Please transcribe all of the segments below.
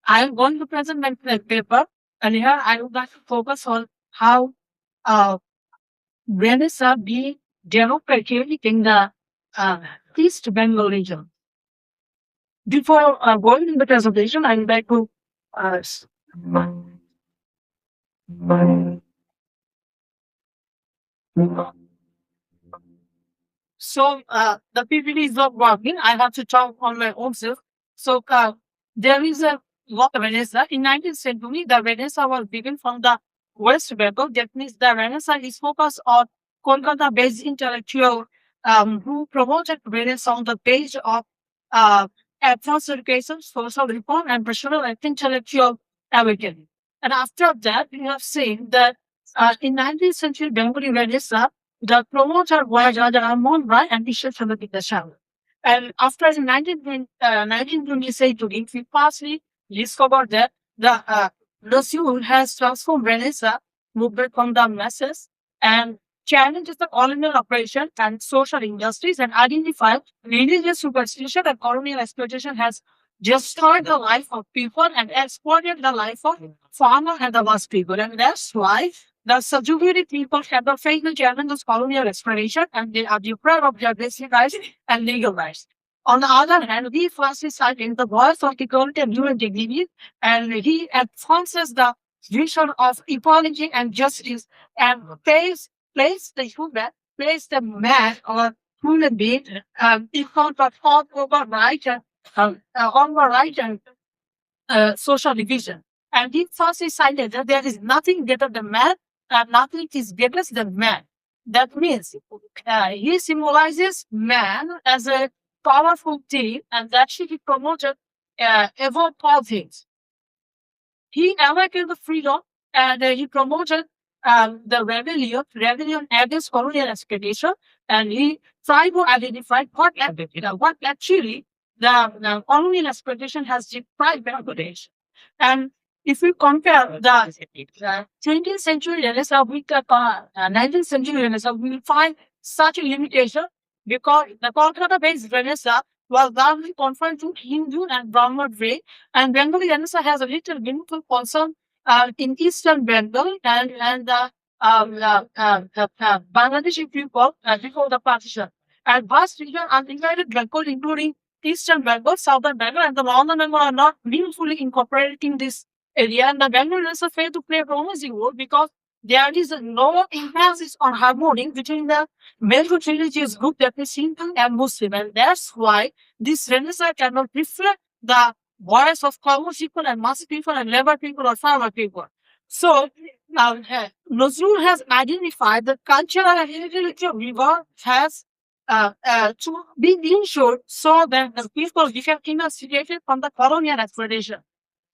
I am going to present my paper, and here I would like to focus on how uh, Renaissance be democratic in the uh, East Bengal region. Before going into the presentation, I would like to so the PPT is not working. I have to talk on my own self. So there is a lot of Renaissance. In 19th century, the Renaissance was begun from the West Bengal. That means the Renaissance is focused on Kolkata-based intellectual who promoted Renaissance on the page of uh, advanced education, social reform, and personal and intellectual awakening. And after that, we have seen that in 19th century Bengali Renaissance, the promoter was Raja Rammohn Rai and Ishwar Chandra Vidyashankar. And after the 1926 we partially discovered that the Nazrul has transformed Renaissance movement from the masses and challenges the colonial operation and social injustice and identified religious superstition and colonial exploitation has destroyed the life of people and exploited the life of farmer and the mass people. And that's why the subjugated people have the fatal challenge of colonial exploitation and they are deprived of their basic rights and legal rights. On the other hand, we firstly citing the voice of equality and human dignity, and he advances the vision of equality and justice and place the human, place the man or human being in front of all over right and over right and social division. And he firstly cited that there is nothing greater than man and nothing is greater than man. That means he symbolizes man as a powerful thing and that should be promoted above all things. He awakened the freedom and he promoted the rebellion against colonial exploitation, and he tried to identify what actually the colonial exploitation has deprived Bangladesh. And if we compare the 20th century Renaissance with the 19th century Renaissance, we will find such a limitation because the Kolkata-based Renaissance was largely confined to Hindu and Brahmin faith, and Bengali Renaissance has a little meaningful concern in eastern Bengal and the Bangladeshi people before the partition. And vast region undivided Bengal, including eastern Bengal, southern Bengal, and the northern Bengal are not meaningfully incorporated in this area. And the Bengal Renaissance failed to play a promising role because there is no emphasis on harmony between the major religious group that is Hindu and Muslim. And that's why this Renaissance cannot reflect the voice of common people and mass people and labor people or farmer people. So Nazrul has identified that cultural and intellectual reward has to be ensured so that the people become emancipated from the colonial exploitation.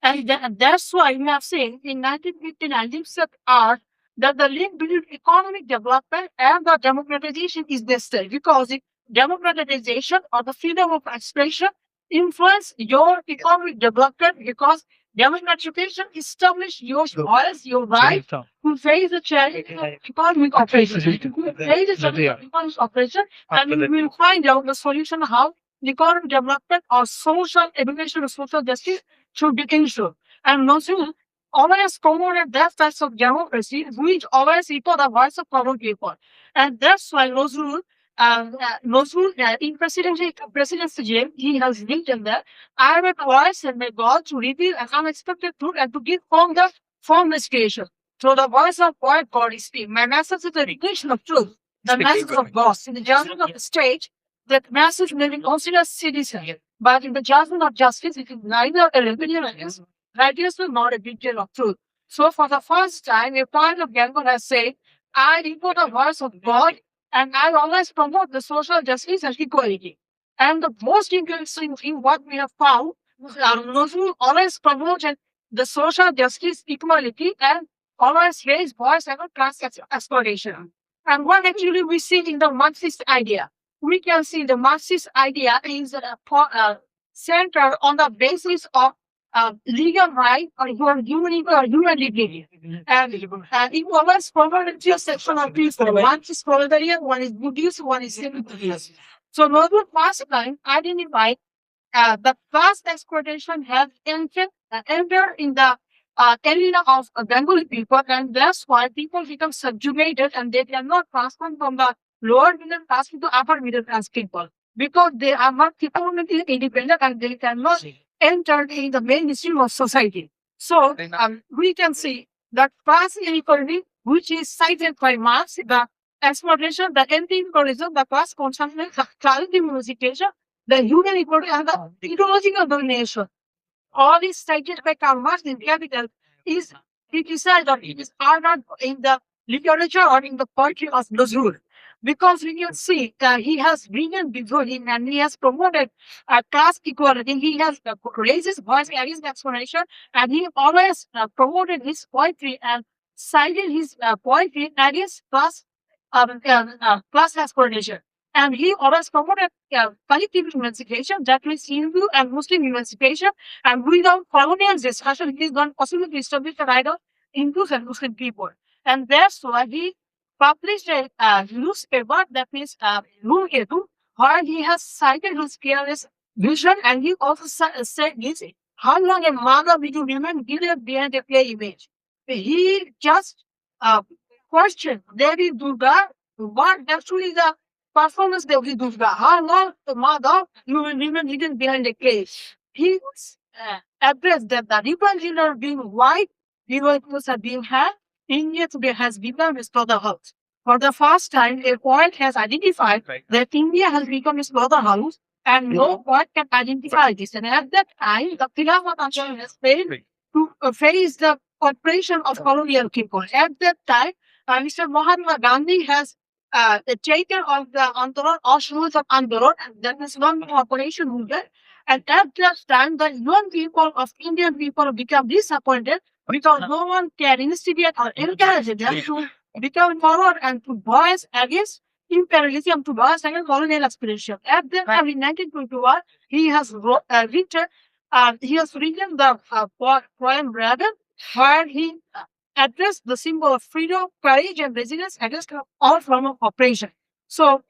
And that's why we have seen in 1959 Lipset art that the link between economic development and the democratization is necessary because the democratization or the freedom of expression influence your economic development because democratization establish your voice, your right to face the challenge of economic operation. To face the challenge of economic operation, and we will find out the solution how the economic development or social education or social justice should be ensured. And Nazrul always promoted that types of democracy, which always equal the voice of common people. And that's why Nazrul in presidency James, he has written that I will voice and may God to reveal an unexpected truth and to give form the formless creation. Through the voice of poet God is speak. My message is the revelation of truth, the message of God. In the judgment of the state, that message may be considered citizen. But in the judgment of justice, it is neither a rebellion against righteousness nor a betrayal of truth. So for the first time, a poet of Bengal has said, I report the voice of God and I always promote the social justice and equality. And the most interesting thing what we have found, Nazrul always promoted the social justice, equality, and always raised voice and class exploration. And what actually we see in the Marxist idea, we can see the Marxist idea is centered on the basis of legal right or human or human dignity. And it always provided two sections of people. One is proletariat, one is Buddhist, one is semi-Buddhist. So Nazrul first time identified the class exploitation has entered enter in the arena of Bengali people, and that's why people become subjugated and they cannot transform from the lower middle class to the upper middle class people because they are not economically independent and they cannot enter in the mainstream of society. So we can see that class inequality, which is cited by Marx, the exploitation, the anti-imperialism, the class consumption, the climate unification, the human equality, and the ideological domination. All is cited by Karl Marx in Capital is criticized or it is honored in the literature or in the poetry of Nazrul. Because we can see he has written before him and he has promoted class equality. He has raised his voice against exploitation and he always promoted his poetry and cited his poetry against class exploitation. And he always promoted collective emancipation, that means Hindu and Muslim emancipation, and without colonial discussion, it is not possible to establish the right of Hindus and Muslim people. And that's why he published a newspaper that means Luketu, where he has cited his fearless vision and he also said this how long a mother will remain hidden behind a play image. He just uh, questioned Devi Durga, what actually the performance Devi Durga, how long the mother you will remain hidden behind a clay. He addressed that the river children are being white, river are being had, India today has become its brotherhood. For the first time, a poet has identified that India has become its brotherhood, and no poet can identify this. And at that time, the Khilafat Anjali has failed to face the oppression of colonial people. At that time, Mr. Mahatma Gandhi has taken of the Andoran, Ashruls of Andoran, and that is one operation movement. And at that time, the young people of Indian people become disappointed because no one can instigate or encourage them to become forward and to voice against imperialism, to voice against colonial aspiration. At that time, in 1921, he has written the poem Rebel, where he addressed the symbol of freedom, courage, and resilience against all form of oppression. So,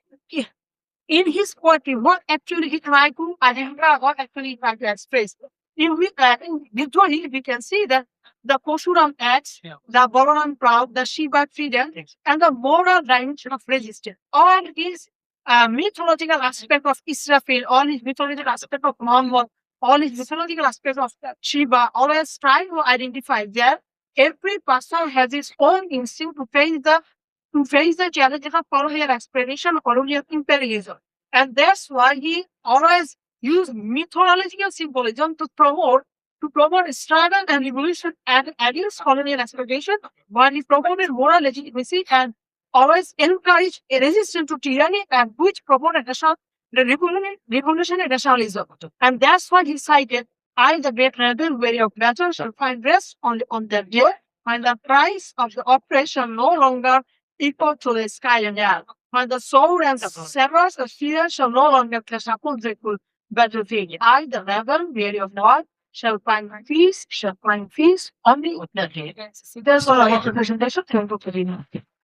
in his poetry, what actually he tried to identify, what actually he tried to express. In Victory, we can see that the Poshuram acts, the Balaram proud, the Shiva freedom, and the moral dimension of resistance. All his mythological aspect of Israfil, all his mythological aspect of Muhammad, all his mythological aspect of Shiva, always try to identify that every person has his own instinct to face the challenges of colonial exploitation, colonial imperialism. And that's why he always used mythological symbolism to promote struggle and revolution and against colonial exploitation, while he promoted moral legitimacy and always encouraged a resistance to tyranny and which promoted the revolutionary nationalism. And that's why he cited, I, the great rebel, weary of battle, shall find rest only on that day, when the price of the oppression no longer equal to the sky and air. When the sword and sabers of fear shall no longer clash upon the battlefield. I, the rebel, weary of war, shall find peace only with the day. That's all about the presentation. Thank you very much.